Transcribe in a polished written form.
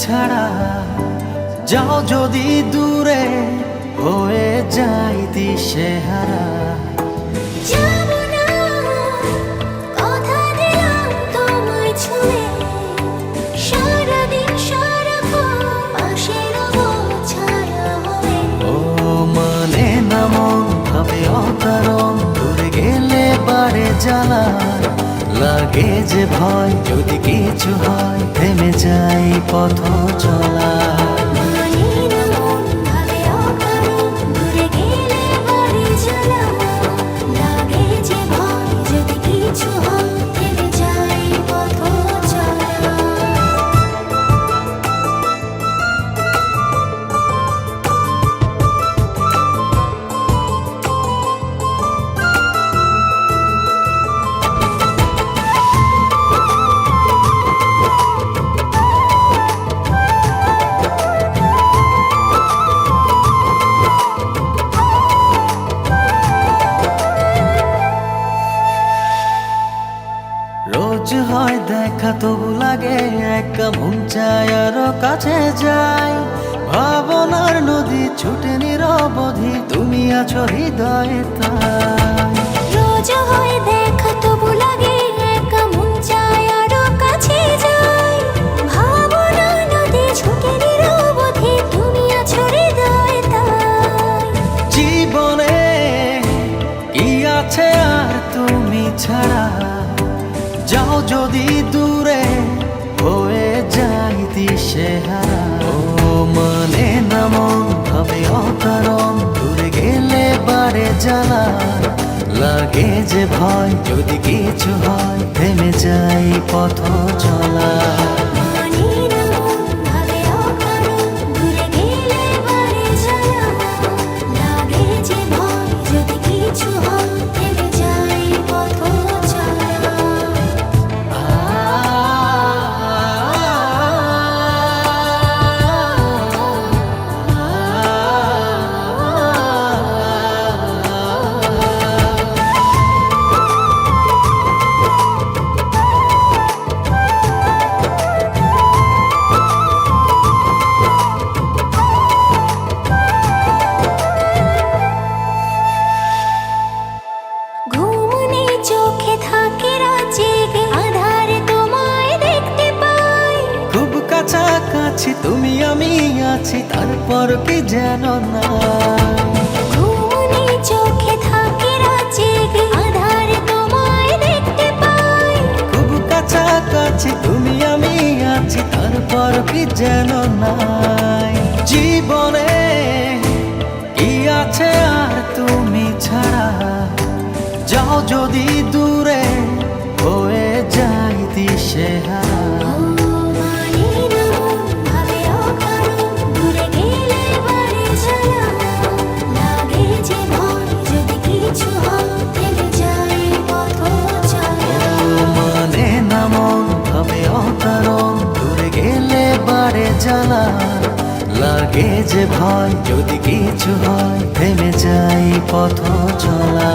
ছাড়া যাও যদি দূরে হয়ে যাই দিশেহারা। যাবো না, কথা দিলাম তোমায় ছুঁয়ে, সারাদিন সারাক্ষণ পাশে রবো ছায়া হয়ে। ও মানে না মন ভাবে অকারণ, দূরে গেলে বাড়ে জ্বালা, লাগে যে ভয় যদি কিছু হয় থেমে যাই পথ চলা। মানে না মন ভাবে অকারণ, দূরে গেলে বাড়ে জ্বালা, লাগে যে ভয় যদি কিছু হয় থেমে যাই পথ চলা। রোজ হয় দেখা তবু লাগে একা, মন চায় আরো কাছে যাই, ভাবনার নদী ছুটে নিরবধি, তুমি আছো হৃদয়ে তাই। রোজ হয় দেখা তবু লাগে একা, মন চায় আরো কাছে যাই, ভাবনা নদী ছুটে নিরবধি, তুমি আছো হৃদয়ে তাই। জীবনে কি আছে আর তুমি ছাড়া, যাও যদি দূরে হয়ে যাই দিশেহারা। ও মানে না মন ভাবে অকারণ, দূরে গেলে বাড়ে জ্বালা, লাগে যে ভয় যদি কিছু হয় থেমে যাই পথ চলা। মানে না মন ভাবে অকারণ, দূরে গেলে বাড়ে জ্বালা, লাগে যে ভয় যদি কিছু হয় থেমে যাই পথ চলা। ঘুম নেই চোখে থাকে রাত জেগে, আঁধারে তোমায় দেখতে পাই। খুব কাছাকাছি তুমি আমি আছি, তারপর কি যেন না। ঘুম নেই চোখে থাকে রাত জেগে, আঁধারে তোমায় দেখতে পাই। খুব কাছাকাছি তুমি আমি আছি, তারপর কি যেন নাই। জীবনে কি আছে আর তুমি ছাড়া, যাও যদি দূরে হয়ে যাই দিশেহারা। মানে না মন ভাবে অকারণ, দূরে গেলে বাড়ে জ্বালা, লাগে যে ভয় যদি কিছু হয় থেমে যাই পথ চলা। মানে না মন ভাবে অকারণ, দূরে গেলে বাড়ে জ্বালা, লাগে যে ভয় যদি কিছু হয় থেমে যাই পথ চলা।